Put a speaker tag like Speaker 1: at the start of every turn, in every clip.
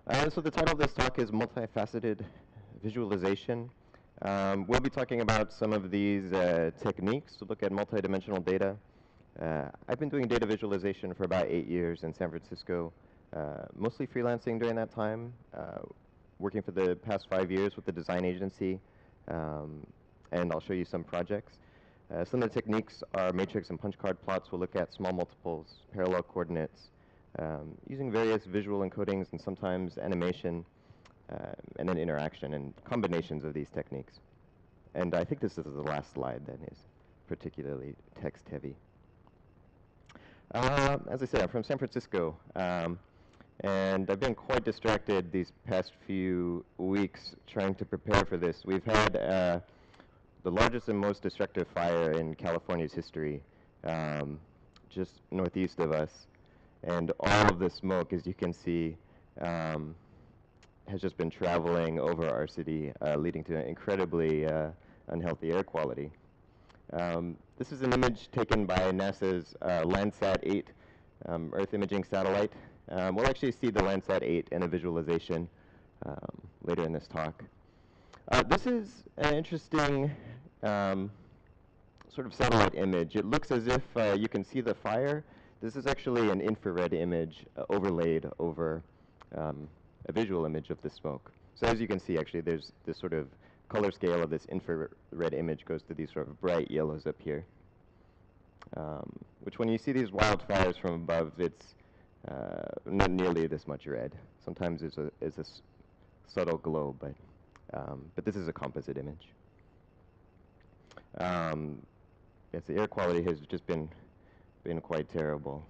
Speaker 1: So the title of this talk is Multifaceted Visualization. We'll be talking about some of these techniques to look at multidimensional data. I've been doing data visualization for about 8 years in San Francisco, mostly freelancing during that time, working for the past 5 years with the design agency, and I'll show you some projects. Some of the techniques are matrix and punch card plots. We'll look at small multiples, parallel coordinates, using various visual encodings and sometimes animation, and then interaction and combinations of these techniques. And I think this is the last slide that is particularly text heavy. As I said, I'm from San Francisco, and I've been quite distracted these past few weeks trying to prepare for this. We've had the largest and most destructive fire in California's history, just northeast of us. And all of the smoke, as you can see, has just been traveling over our city, leading to an incredibly unhealthy air quality. This is an image taken by NASA's Landsat 8 Earth imaging satellite. We'll actually see the Landsat 8 in a visualization later in this talk. This is an interesting sort of satellite image. It looks as if you can see the fire. This is actually an infrared image overlaid over a visual image of the smoke. So as you can see, actually, there's this sort of color scale of this infrared image goes to these sort of bright yellows up here, which when you see these wildfires from above, it's not nearly this much red. Sometimes it's a subtle glow, but this is a composite image. Yes, the air quality has just been quite terrible.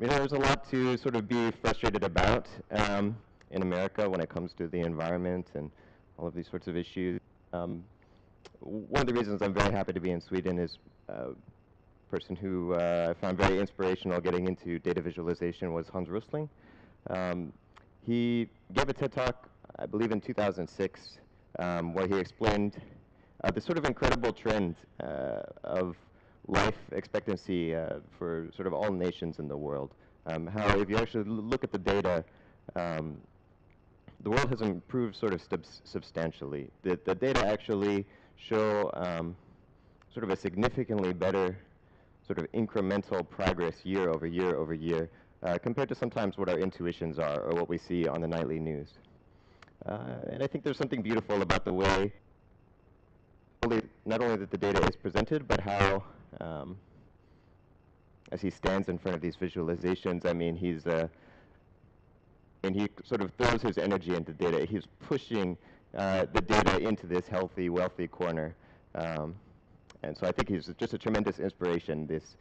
Speaker 1: There's a lot to sort of be frustrated about in America when it comes to the environment and all of these sorts of issues. One of the reasons I'm very happy to be in Sweden is a person who I found very inspirational getting into data visualization was Hans Rosling. He gave a TED Talk, I believe in 2006, where he explained the sort of incredible trend of life expectancy for sort of all nations in the world. How if you actually look at the data, the world has improved sort of substantially. The data actually show sort of a significantly better sort of incremental progress year over year over year compared to sometimes what our intuitions are or what we see on the nightly news. And I think there's something beautiful about the way not only that the data is presented, but how, as he stands in front of these visualizations, I mean, he sort of throws his energy into data. He's pushing the data into this healthy, wealthy corner. And so I think he's just a tremendous inspiration, this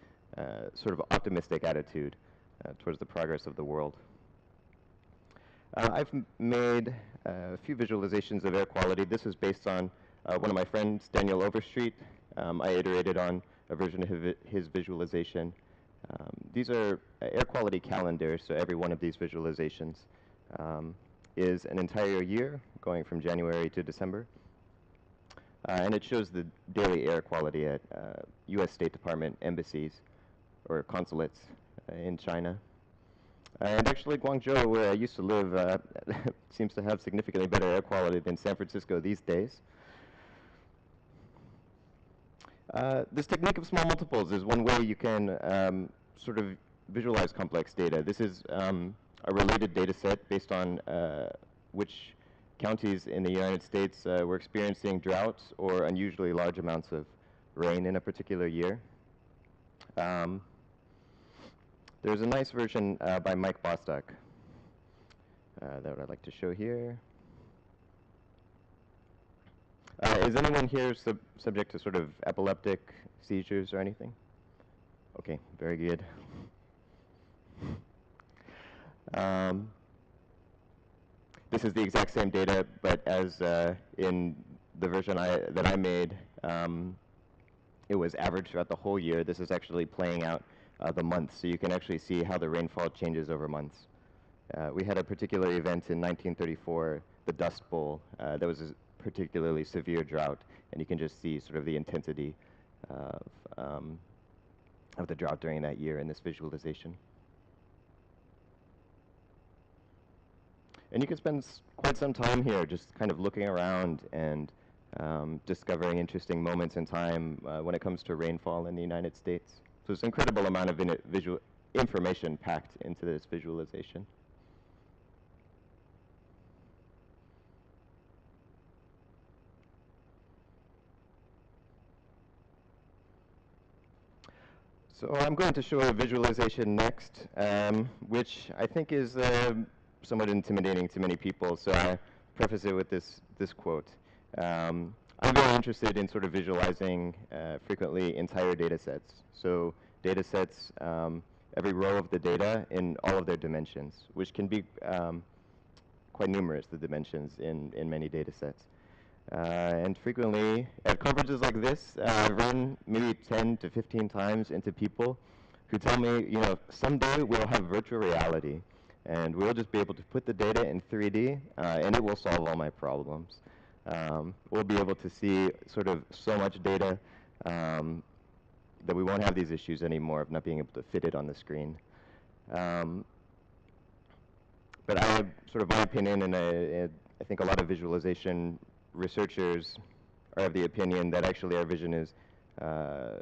Speaker 1: sort of optimistic attitude towards the progress of the world. I've made a few visualizations of air quality. This is based on one of my friends, Daniel Overstreet. I iterated on a version of his visualization. These are air quality calendars, so every one of these visualizations is an entire year, going from January to December. And it shows the daily air quality at US State Department embassies or consulates in China. And actually, Guangzhou, where I used to live, seems to have significantly better air quality than San Francisco these days. This technique of small multiples is one way you can sort of visualize complex data. This is a related data set based on which counties in the United States were experiencing droughts or unusually large amounts of rain in a particular year. There's a nice version by Mike Bostock that I'd like to show here. Is anyone here subject to sort of epileptic seizures or anything? Okay, very good. This is the exact same data, but as in the version that I made, it was averaged throughout the whole year. This is actually playing out the months, so you can actually see how the rainfall changes over months. We had a particular event in 1934, the Dust Bowl. There was a particularly severe drought, and you can just see sort of the intensity of the drought during that year in this visualization. And you can spend quite some time here just kind of looking around and discovering interesting moments in time when it comes to rainfall in the United States. So it's an incredible amount of visual information packed into this visualization. So I'm going to show a visualization next, which I think is somewhat intimidating to many people. So I preface it with this quote. I'm very interested in sort of visualizing frequently entire data sets. So data sets, every row of the data in all of their dimensions, which can be quite numerous, the dimensions in many data sets. And frequently, at conferences like this, I run maybe 10 to 15 times into people who tell me, you know, someday we'll have virtual reality, and we'll just be able to put the data in 3D, and it will solve all my problems. We'll be able to see sort of so much data that we won't have these issues anymore of not being able to fit it on the screen. But I have sort of my opinion, and I think a lot of visualization researchers are of the opinion that actually our vision is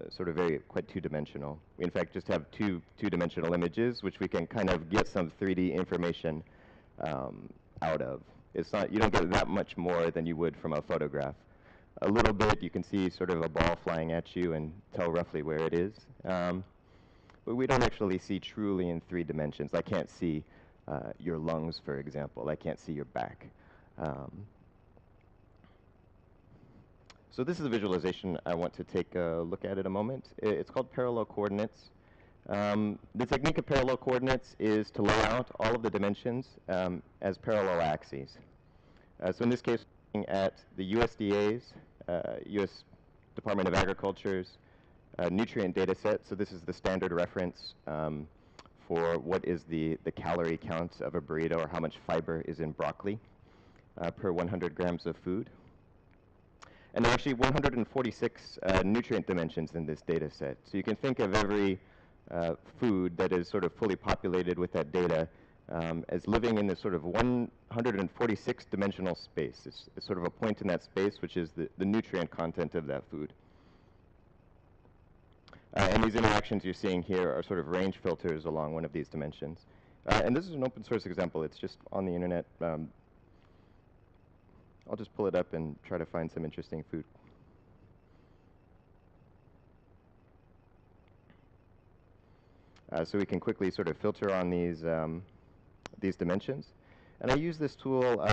Speaker 1: sort of quite two-dimensional. We in fact just have two-dimensional images, which we can kind of get some 3D information out of. It's not, you don't get that much more than you would from a photograph. A little bit, you can see sort of a ball flying at you and tell roughly where it is. But we don't actually see truly in 3 dimensions. I can't see your lungs, for example. I can't see your back. So this is a visualization I want to take a look at in a moment. It's called parallel coordinates. The technique of parallel coordinates is to lay out all of the dimensions as parallel axes. So in this case, we're looking at the USDA's, U.S. Department of Agriculture's nutrient data set. So this is the standard reference for what is the calorie count of a burrito, or how much fiber is in broccoli per 100 grams of food. And there are actually 146 nutrient dimensions in this data set. So you can think of every food that is sort of fully populated with that data as living in this sort of 146 dimensional space. It's sort of a point in that space, which is the nutrient content of that food. And these interactions you're seeing here are sort of range filters along one of these dimensions. And this is an open source example. It's just on the internet. I'll just pull it up and try to find some interesting food. So we can quickly sort of filter on these dimensions. And I use this tool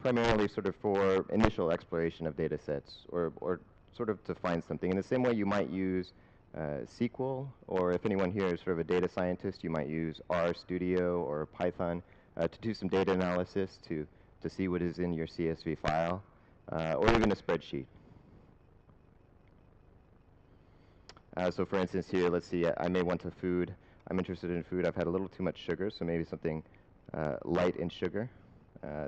Speaker 1: primarily sort of for initial exploration of data sets, or sort of to find something. In the same way you might use SQL, or if anyone here is sort of a data scientist, you might use RStudio or Python to do some data analysis to see what is in your CSV file, or even a spreadsheet. So for instance here, let's see, I may want a food. I'm interested in food. I've had a little too much sugar, so maybe something light in sugar.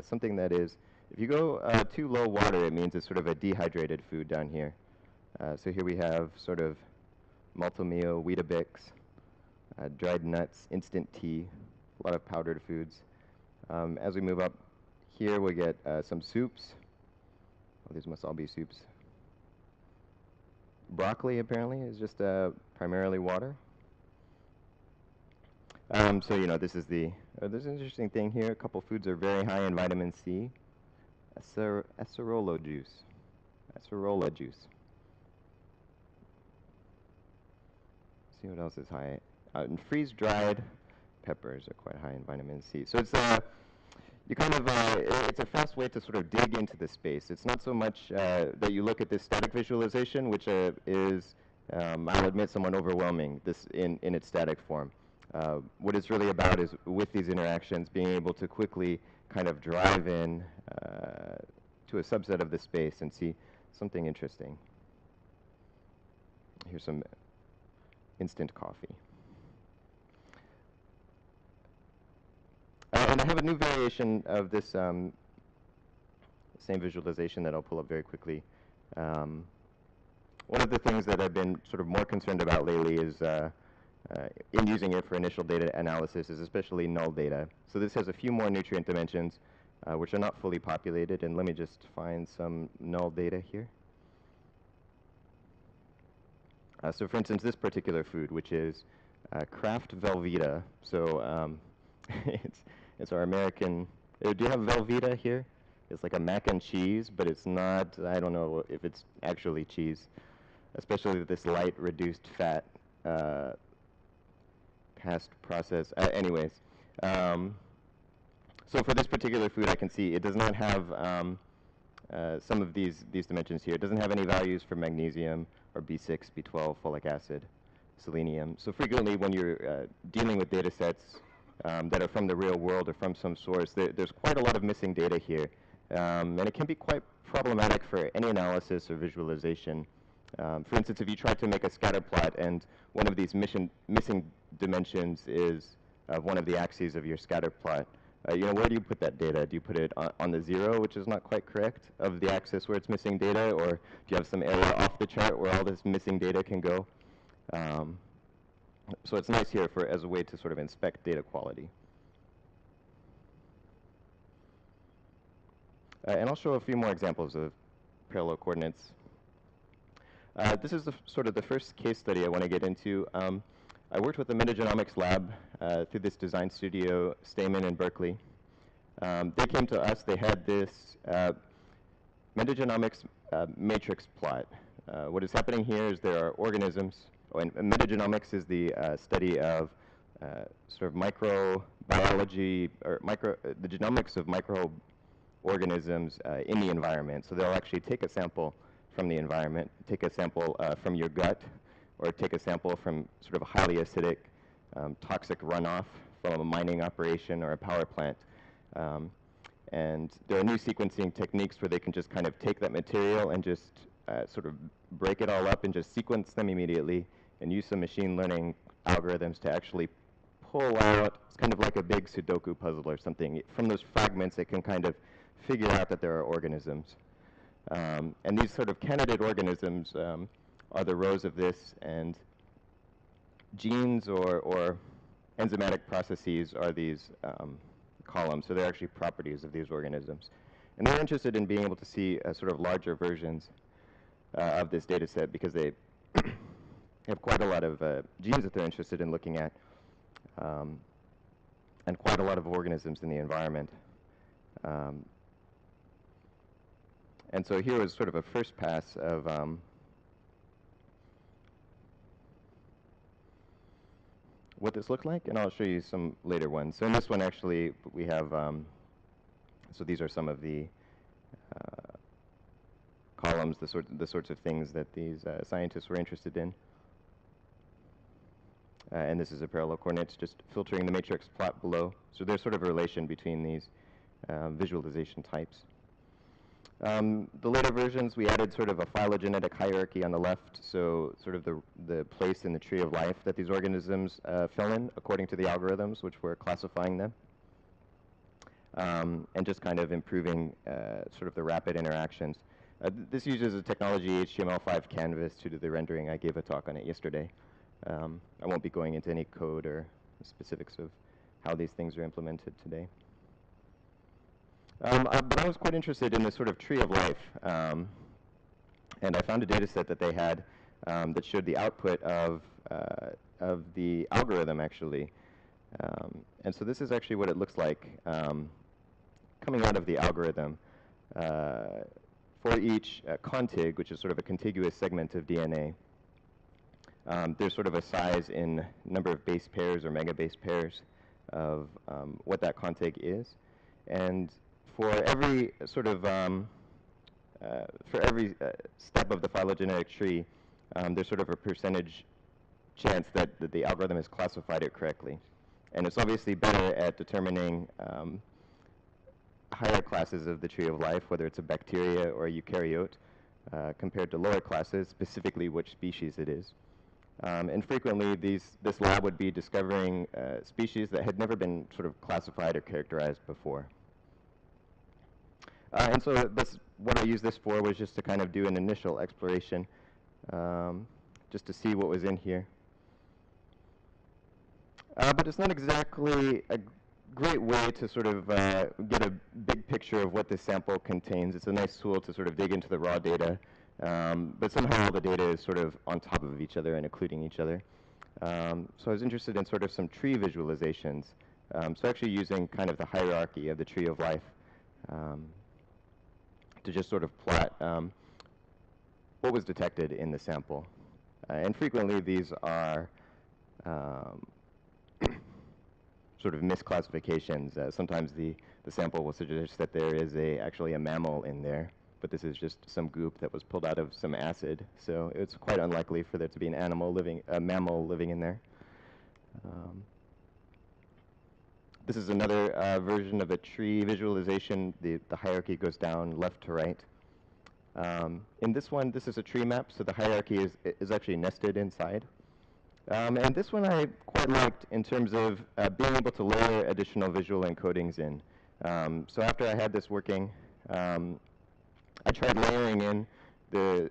Speaker 1: Something that is, if you go too low water, it means it's sort of a dehydrated food down here. So here we have sort of Malto-Meal, Weetabix, dried nuts, instant tea, a lot of powdered foods. As we move up here, we get some soups. Oh, these must all be soups. Broccoli, apparently, is just primarily water. So, you know, this is there's an interesting thing here. A couple foods are very high in vitamin C. Acerola juice. Acerola juice. See what else is high. And freeze-dried peppers are quite high in vitamin C. So it's you kind of it's a fast way to sort of dig into the space. It's not so much that you look at this static visualization, which is, I'll admit, somewhat overwhelming this in its static form. What it's really about is, with these interactions, being able to quickly kind of drive in to a subset of the space and see something interesting. Here's some instant coffee. And I have a new variation of this same visualization that I'll pull up very quickly. One of the things that I've been sort of more concerned about lately is in using it for initial data analysis is especially null data. So this has a few more nutrient dimensions, which are not fully populated. And let me just find some null data here. So for instance, this particular food, which is Kraft Velveeta. So it's our American. Do you have Velveeta here? It's like a mac and cheese, but it's not. I don't know if it's actually cheese, especially this light reduced fat past process. Anyways, so for this particular food, I can see it does not have some of these dimensions here. It doesn't have any values for magnesium or B6, B12, folic acid, selenium. So frequently when you're dealing with data sets that are from the real world or from some source, there's quite a lot of missing data here. And it can be quite problematic for any analysis or visualization. For instance, if you try to make a scatter plot and one of these missing dimensions is one of the axes of your scatter plot, where do you put that data? Do you put it on the 0, which is not quite correct, of the axis where it's missing data, or do you have some area off the chart where all this missing data can go? So it's nice here as a way to sort of inspect data quality. And I'll show a few more examples of parallel coordinates. This is sort of the first case study I want to get into. I worked with the metagenomics lab through this design studio, Stamen in Berkeley. They came to us. They had this metagenomics matrix plot. What is happening here is there are organisms, and metagenomics is the study of sort of microbiology, or the genomics of microorganisms in the environment. So they'll actually take a sample from the environment, take a sample from your gut, or take a sample from sort of a highly acidic, toxic runoff from a mining operation or a power plant. And there are new sequencing techniques where they can just kind of take that material and just sort of break it all up and just sequence them immediately and use some machine learning algorithms to actually pull out, it's kind of like a big Sudoku puzzle or something. From those fragments, it can kind of figure out that there are organisms. And these sort of candidate organisms are the rows of this, and genes or enzymatic processes are these columns. So they're actually properties of these organisms. And they're interested in being able to see sort of larger versions of this data set because they have quite a lot of genes that they're interested in looking at, and quite a lot of organisms in the environment. And so here was sort of a first pass of what this looked like, and I'll show you some later ones. So in this one, actually, we have, so these are some of the columns, the sorts of things that these scientists were interested in. And this is a parallel coordinates, just filtering the matrix plot below. So there's sort of a relation between these visualization types. The later versions, we added sort of a phylogenetic hierarchy on the left, so sort of the place in the tree of life that these organisms fell in according to the algorithms which were classifying them, and just kind of improving sort of the rapid interactions. This uses a technology HTML5 canvas to do the rendering. I gave a talk on it yesterday. I won't be going into any code or specifics of how these things are implemented today. But I was quite interested in this sort of tree of life, and I found a data set that they had that showed the output of the algorithm, actually. And so this is actually what it looks like coming out of the algorithm. For each contig, which is sort of a contiguous segment of DNA, there's sort of a size in number of base pairs or megabase pairs of what that contig is. And for every sort of, step of the phylogenetic tree, there's sort of a percentage chance that the algorithm has classified it correctly. And it's obviously better at determining higher classes of the tree of life, whether it's a bacteria or a eukaryote, compared to lower classes, specifically which species it is. And frequently, this lab would be discovering species that had never been sort of classified or characterized before. And so what I used this for was just to kind of do an initial exploration, just to see what was in here. But it's not exactly great way to sort of get a big picture of what this sample contains. It's a nice tool to sort of dig into the raw data, but somehow all the data is sort of on top of each other and including each other. So I was interested in sort of some tree visualizations. So actually using kind of the hierarchy of the tree of life to just sort of plot what was detected in the sample. And frequently these are sort of misclassifications. Sometimes the sample will suggest that there is actually a mammal in there, but this is just some goop that was pulled out of some acid. So it's quite unlikely for there to be a mammal living in there. This is another version of a tree visualization. The hierarchy goes down left to right. In this one, this is a tree map, so the hierarchy is actually nested inside. And this one I quite liked in terms of being able to layer additional visual encodings in. So after I had this working, I tried layering in the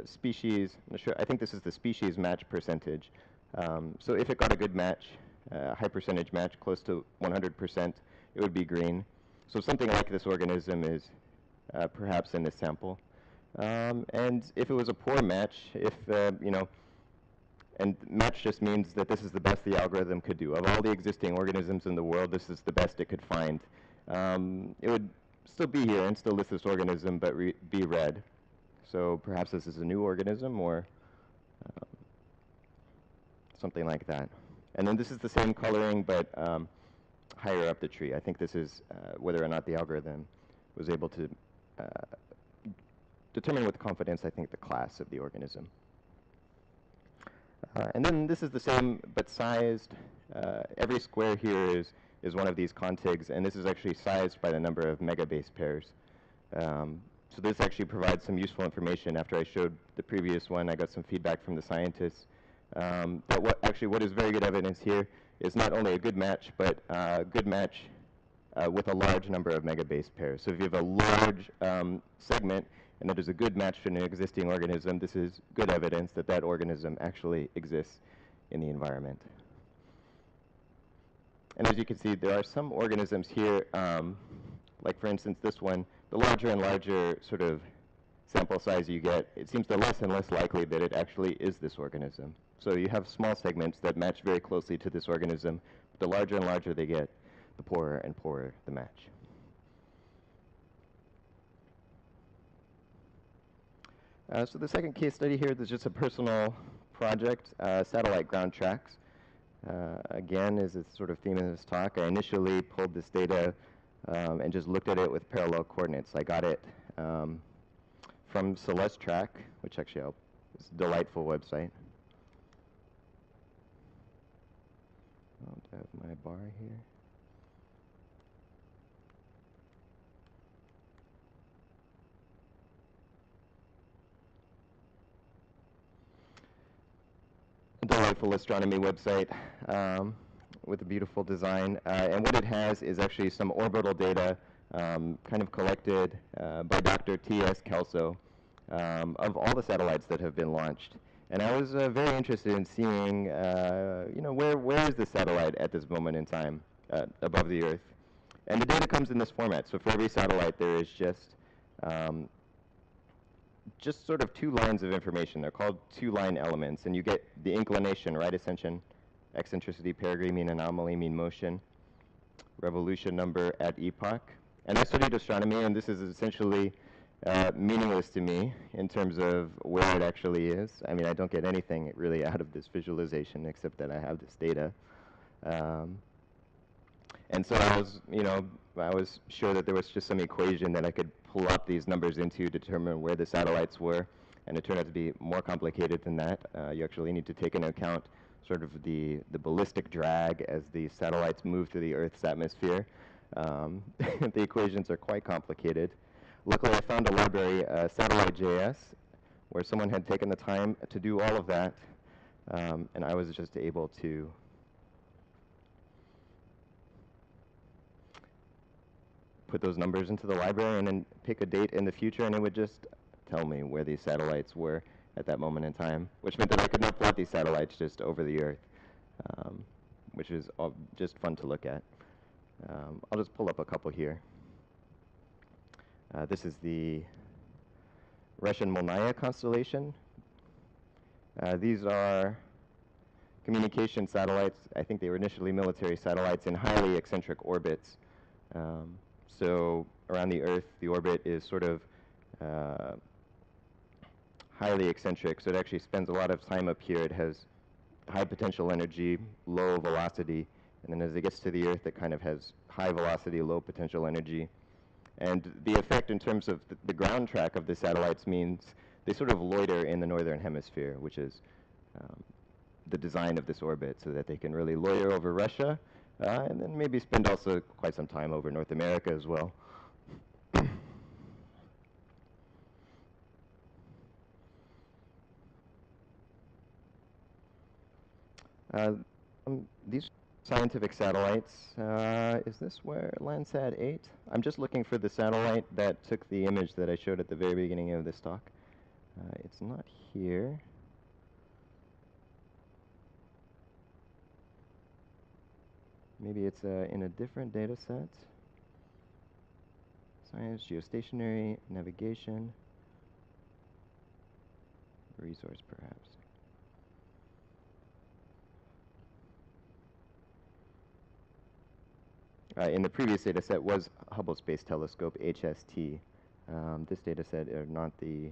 Speaker 1: species, I think this is the species match percentage. So if it got a good match, high percentage match, close to 100%, it would be green. So something like this organism is perhaps in this sample. And if it was a poor match, and match just means that this is the best the algorithm could do. Of all the existing organisms in the world, this is the best it could find. It would still be here and still list this organism, but be red. So perhaps this is a new organism or something like that. And then this is the same coloring, but higher up the tree. I think this is whether or not the algorithm was able to determine with confidence, I think, the class of the organism. And then this is the same, but sized. Every square here is one of these contigs, and this is actually sized by the number of megabase pairs. So this actually provides some useful information. After I showed the previous one, I got some feedback from the scientists that what is very good evidence here is not only a good match, but a good match with a large number of megabase pairs. So if you have a large segment, and that is a good match to an existing organism, this is good evidence that that organism actually exists in the environment. And as you can see, there are some organisms here, like for instance this one, the larger and larger sort of sample size you get, it seems the less and less likely that it actually is this organism. So you have small segments that match very closely to this organism, but the larger and larger they get, the poorer and poorer the match. So the second case study here is just a personal project, satellite ground tracks. Again, is the sort of theme of this talk. I initially pulled this data and just looked at it with parallel coordinates. I got it from Celeste Track, which actually is a delightful website. I'll have my bar here. Delightful astronomy website with a beautiful design. And what it has is actually some orbital data kind of collected by Dr. T.S. Kelso of all the satellites that have been launched. And I was very interested in seeing, where is the satellite at this moment in time above the Earth? And the data comes in this format. So for every satellite, there is just sort of 2 lines of information. They're called 2-line elements, and you get the inclination, right ascension, eccentricity, perigee, mean anomaly, mean motion, revolution number at epoch. And I studied astronomy, and this is essentially meaningless to me in terms of where it actually is. I mean, I don't get anything really out of this visualization except that I have this data. And so I was sure that there was just some equation that I could pull up these numbers into to determine where the satellites were, and it turned out to be more complicated than that. You actually need to take into account sort of the ballistic drag as the satellites move through the Earth's atmosphere. The equations are quite complicated. Luckily, I found a library, Satellite.js, where someone had taken the time to do all of that, and I was just able to put those numbers into the library and then pick a date in the future, and it would just tell me where these satellites were at that moment in time, which meant that I could now plot these satellites just over the Earth, which is just fun to look at. I'll just pull up a couple here. This is the Russian Molniya constellation. These are communication satellites. I think they were initially military satellites in highly eccentric orbits. So around the Earth, the orbit is sort of highly eccentric, so it actually spends a lot of time up here. It has high potential energy, low velocity, and then as it gets to the Earth, it kind of has high velocity, low potential energy. And the effect in terms of the ground track of the satellites means they sort of loiter in the northern hemisphere, which is the design of this orbit, so that they can really loiter over Russia, and then maybe spend also quite some time over North America as well. These scientific satellites, is this where Landsat 8? I'm just looking for the satellite that took the image that I showed at the very beginning of this talk. It's not here. Maybe it's in a different data set. Science, geostationary, navigation, resource perhaps. In the previous data set was Hubble Space Telescope, HST. This data set are not the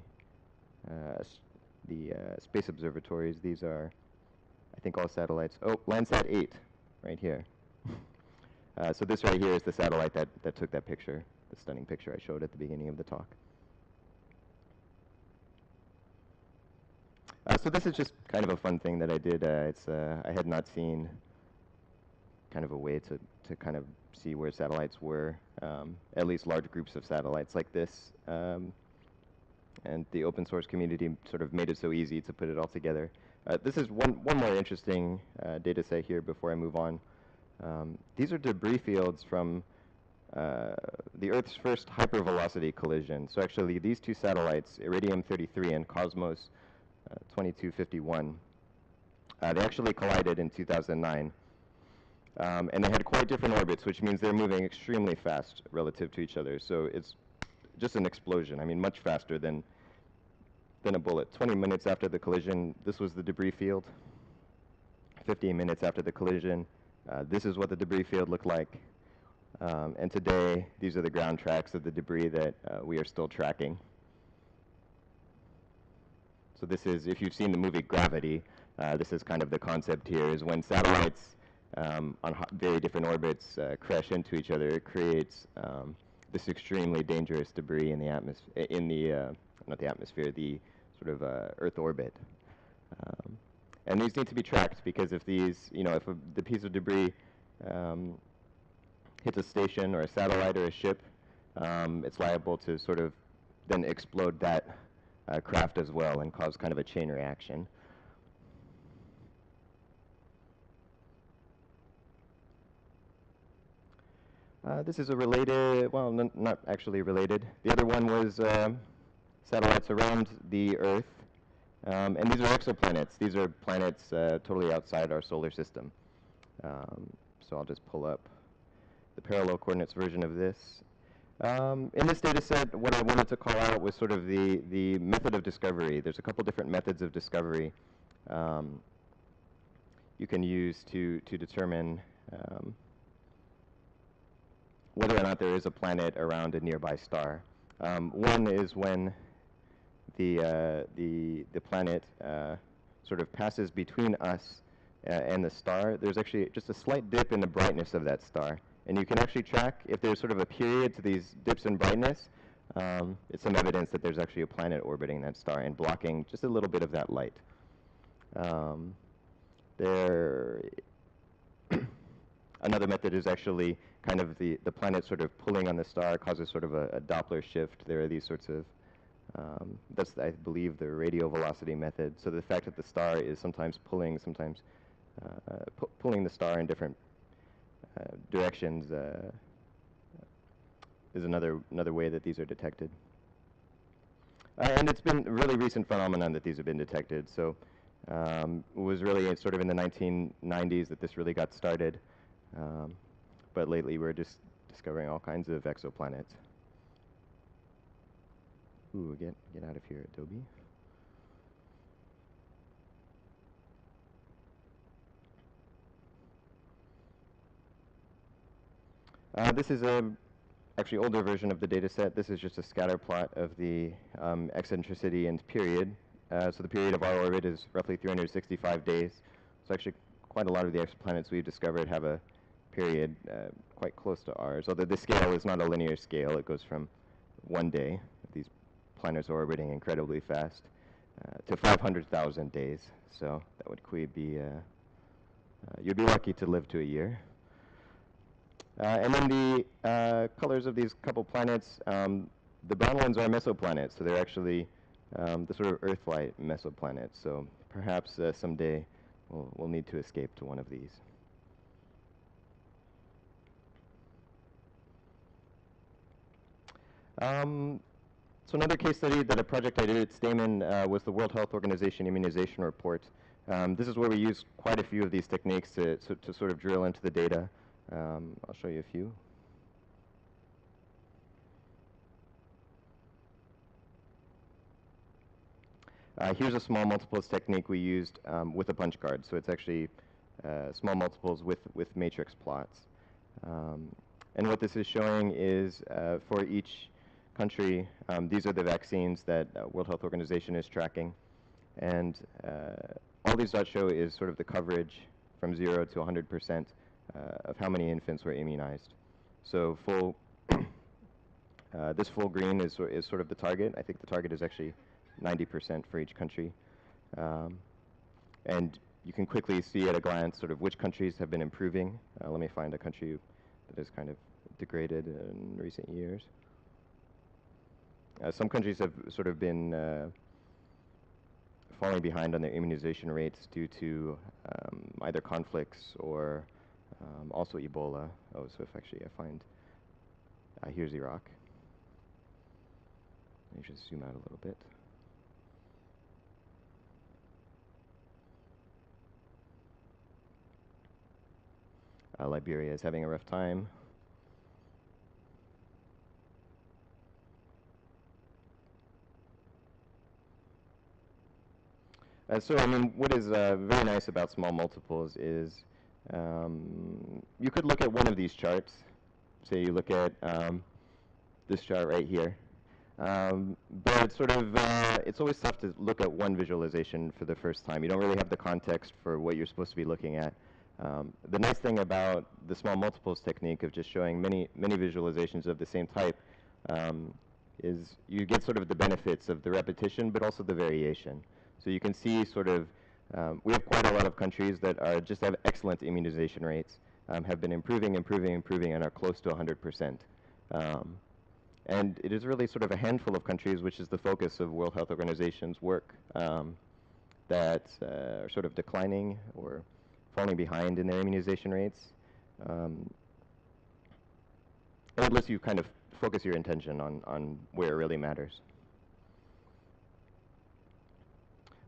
Speaker 1: space observatories. These are, I think, all satellites. Oh, Landsat 8, right here. So this right here is the satellite that took that picture, the stunning picture I showed at the beginning of the talk. So this is just kind of a fun thing that I did. I had not seen kind of a way to kind of see where satellites were, at least large groups of satellites like this. And the open source community sort of made it so easy to put it all together. This is one more interesting data set here before I move on. These are debris fields from the Earth's first hypervelocity collision. So actually these two satellites, Iridium-33 and Cosmos 2251, they actually collided in 2009. And they had quite different orbits, which means they're moving extremely fast relative to each other. So it's just an explosion. I mean, much faster than a bullet. 20 minutes after the collision, this was the debris field. 15 minutes after the collision, this is what the debris field looked like. And today, these are the ground tracks of the debris that we are still tracking. So this is, if you've seen the movie Gravity, this is kind of the concept here, is when satellites on very different orbits crash into each other, it creates this extremely dangerous debris in the atmosphere, not the atmosphere, the sort of Earth orbit. And these need to be tracked because if these, if the piece of debris hits a station or a satellite or a ship, it's liable to sort of then explode that craft as well and cause kind of a chain reaction. This is a related, well, not actually related. The other one was satellites around the Earth. And these are exoplanets. These are planets totally outside our solar system. So I'll just pull up the parallel coordinates version of this. In this data set, what I wanted to call out was sort of the method of discovery. There's a couple different methods of discovery you can use to determine whether or not there is a planet around a nearby star. One is when the planet sort of passes between us and the star. There's actually just a slight dip in the brightness of that star. And you can actually track if there's sort of a period to these dips in brightness. It's some evidence that there's actually a planet orbiting that star and blocking just a little bit of that light. Another method is actually kind of the planet sort of pulling on the star causes sort of a Doppler shift. There are these sorts of, that's, I believe, the radial velocity method. So the fact that the star is sometimes pulling, sometimes pulling the star in different directions is another way that these are detected. And it's been a really recent phenomenon that these have been detected. So it was really sort of in the 1990s that this really got started. but lately we're just discovering all kinds of exoplanets. Ooh, get out of here, Adobe. This is a actually older version of the data set. This is just a scatter plot of the eccentricity and period. So the period of our orbit is roughly 365 days. So actually quite a lot of the exoplanets we've discovered have a period quite close to ours, although the scale is not a linear scale. It goes from 1 day, these planets are orbiting incredibly fast, to 500,000 days. So that would be, you'd be lucky to live to a year. And then the colors of these couple planets, the brown ones are mesoplanets, so they're actually the sort of Earth-like mesoplanets. So perhaps someday we'll need to escape to one of these. So another case study that a project I did at Stamen was the World Health Organization Immunization Report. This is where we use quite a few of these techniques to sort of drill into the data. I'll show you a few. Here's a small multiples technique we used with a punch card. So it's actually small multiples with matrix plots. And what this is showing is for each country, these are the vaccines that World Health Organization is tracking. And all these dots show is sort of the coverage from 0 to 100% of how many infants were immunized. So full, this full green is sort of the target. I think the target is actually 90% for each country. And you can quickly see at a glance sort of which countries have been improving. Let me find a country that has kind of degraded in recent years. Some countries have sort of been falling behind on their immunization rates due to either conflicts or also Ebola. Oh, so if actually I find, here's Iraq. Let me just zoom out a little bit. Liberia is having a rough time. So, I mean, what is very nice about small multiples is you could look at one of these charts. Say you look at this chart right here. But it's sort of, it's always tough to look at one visualization for the first time. You don't really have the context for what you're supposed to be looking at. The nice thing about the small multiples technique of just showing many visualizations of the same type is you get sort of the benefits of the repetition, but also the variation. So you can see sort of, we have quite a lot of countries that are just have excellent immunization rates, have been improving, and are close to 100%. And it is really sort of a handful of countries, which is the focus of World Health Organization's work, that are sort of declining or falling behind in their immunization rates. Unless you kind of focus your attention on where it really matters.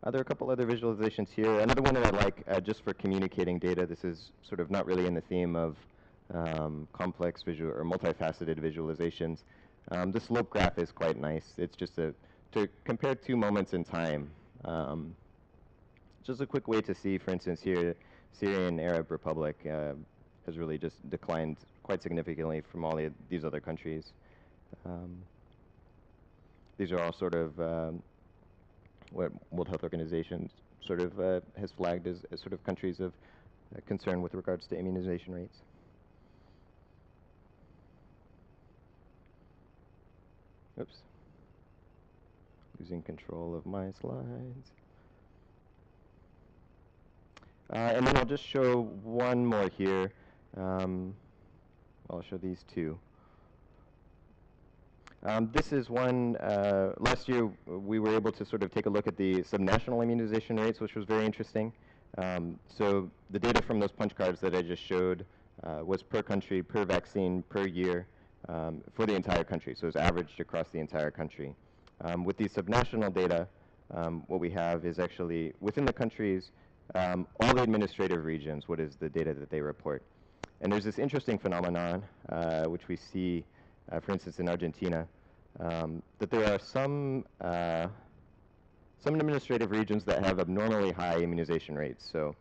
Speaker 1: There are a couple other visualizations here. Another one that I like just for communicating data. This is sort of not really in the theme of complex visual or multifaceted visualizations. This Lobe Graph is quite nice. It's just to compare two moments in time. Just a quick way to see, for instance, here, Syrian Arab Republic has really just declined quite significantly from all these other countries. These are all sort of what World Health Organization sort of has flagged as sort of countries of concern with regards to immunization rates. Oops. Losing control of my slides. And then I'll just show one more here. I'll show these two. This is one, last year we were able to sort of take a look at the subnational immunization rates, which was very interesting. So the data from those punch cards that I just showed was per country, per vaccine, per year, for the entire country. So it was averaged across the entire country. With the subnational data, what we have is actually within the countries, all the administrative regions, what is the data that they report. And there's this interesting phenomenon, which we see, for instance, in Argentina, that there are some administrative regions that have abnormally high immunization rates. So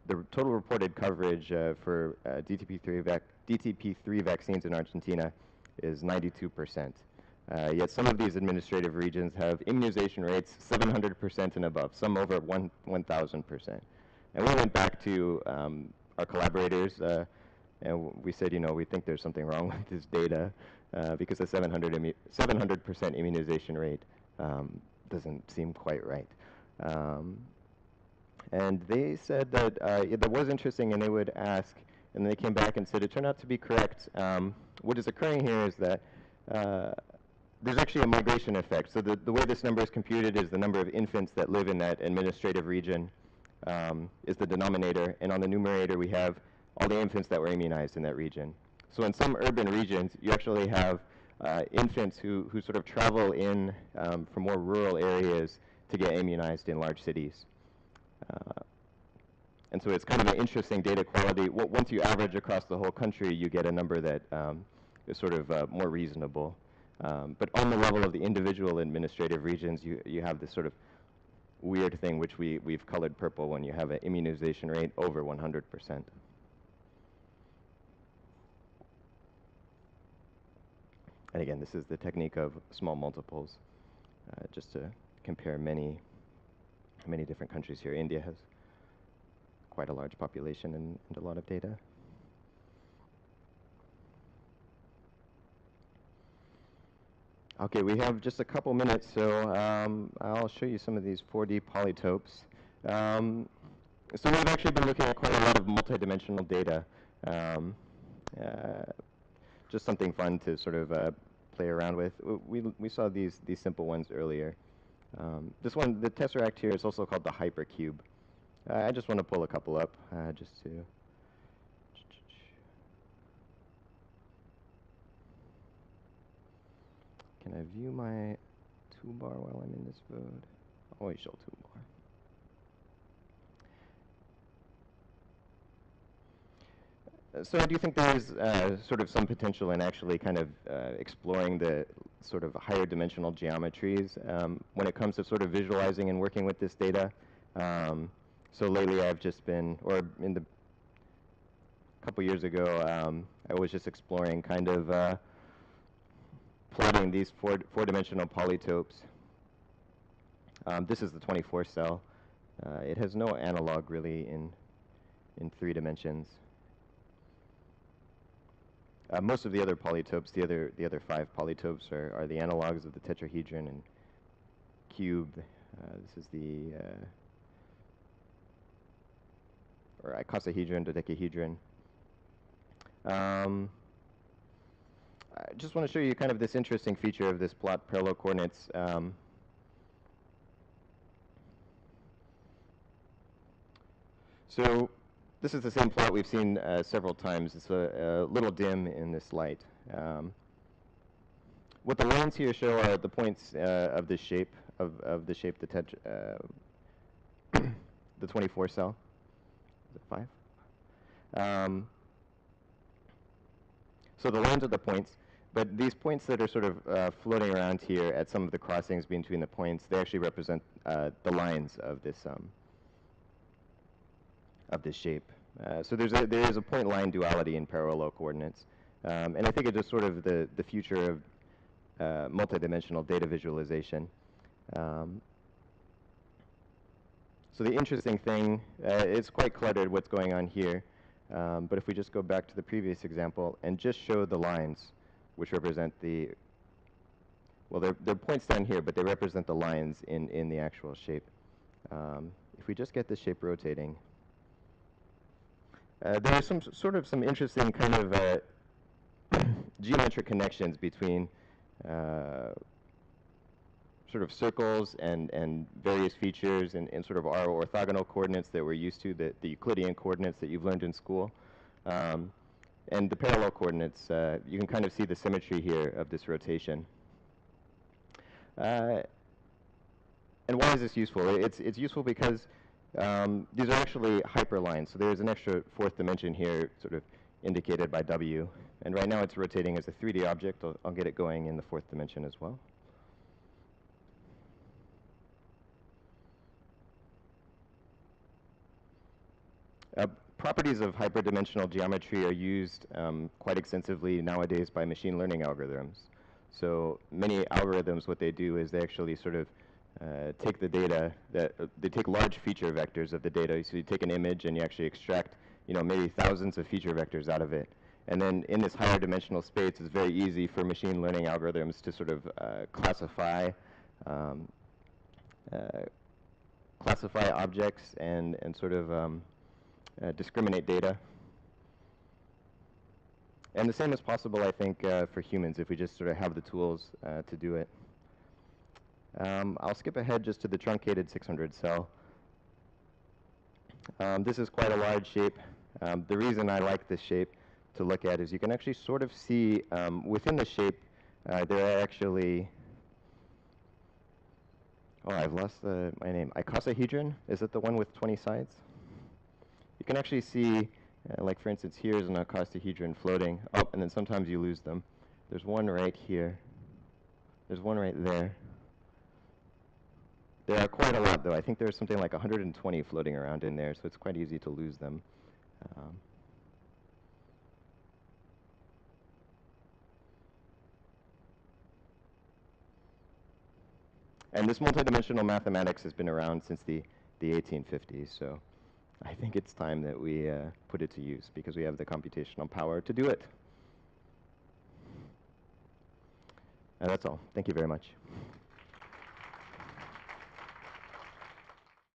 Speaker 1: the total reported coverage for DTP3 vaccines in Argentina is 92%. Yet some of these administrative regions have immunization rates 700% and above, some over 1,000%. And we went back to our collaborators and we said, we think there's something wrong with this data because the 700% immunization rate doesn't seem quite right. And they said that that was interesting, and they would ask, and they came back and said it turned out to be correct. What is occurring here is that there's actually a migration effect. So the way this number is computed is the number of infants that live in that administrative region is the denominator, and on the numerator we have all the infants that were immunized in that region. So in some urban regions, you actually have infants who sort of travel in from more rural areas to get immunized in large cities. And so it's kind of an interesting data quality. Once you average across the whole country, you get a number that is sort of more reasonable. But on the level of the individual administrative regions, you have this sort of weird thing, which we've colored purple, when you have an immunization rate over 100%. And again, this is the technique of small multiples, just to compare many different countries here. India has quite a large population and a lot of data. Okay, we have just a couple minutes, so I'll show you some of these 4D polytopes. So we've actually been looking at quite a lot of multidimensional data. Just something fun to sort of play around with. We saw these simple ones earlier. This one, the tesseract here, is also called the Hypercube. I just want to pull a couple up just to... Can I view my toolbar while I'm in this mode? Always show toolbar. So I do think there is sort of some potential in actually kind of exploring the sort of higher dimensional geometries when it comes to sort of visualizing and working with this data. So lately I've just been, or in the couple years ago, I was just exploring kind of plotting these four-dimensional polytopes. This is the 24 cell. It has no analog really in 3 dimensions. Most of the other polytopes, the other 5 polytopes are the analogs of the tetrahedron and cube. This is the or icosahedron, dodecahedron. I just want to show you kind of this interesting feature of this plot parallel coordinates. So this is the same plot we've seen several times. It's a little dim in this light. What the lines here show are the points of the shape of the shape, the 24 cell. Is it 5? So the lines are the points, but these points that are sort of floating around here at some of the crossings between the points, they actually represent the lines of this shape. So there is a point-line duality in parallel coordinates, and I think it is sort of the future of multidimensional data visualization. So the interesting thing, it's quite cluttered what's going on here, but if we just go back to the previous example and just show the lines, which represent the, well, they're points down here, but they represent the lines in the actual shape. If we just get the shape rotating, there are some interesting kind of geometric connections between sort of circles and various features and sort of our orthogonal coordinates that we're used to, the Euclidean coordinates that you've learned in school. And the parallel coordinates, you can kind of see the symmetry here of this rotation. And why is this useful? It's useful because these are actually hyperlines. So there's an extra 4th dimension here, sort of indicated by W. And right now it's rotating as a 3D object. I'll get it going in the 4th dimension as well. Properties of hyperdimensional geometry are used quite extensively nowadays by machine learning algorithms. So many algorithms, what they do is they actually sort of take the data they take large feature vectors of the data. So you take an image and you actually extract, maybe thousands of feature vectors out of it. And then in this higher dimensional space, it's very easy for machine learning algorithms to sort of classify objects and sort of discriminate data. And the same is possible, I think, for humans if we just sort of have the tools to do it. I'll skip ahead just to the truncated 600 cell. This is quite a large shape. The reason I like this shape to look at is you can actually sort of see within the shape there are actually, oh, I've lost my name, icosahedron. Is it the one with 20 sides? You can actually see, like for instance, here's an icosahedron floating. Oh, and then sometimes you lose them. There's one right here. There's one right there. There are quite a lot, though. I think there's something like 120 floating around in there, so it's quite easy to lose them. And this multidimensional mathematics has been around since the 1850s, so I think it's time that we put it to use because we have the computational power to do it. And that's all. Thank you very much.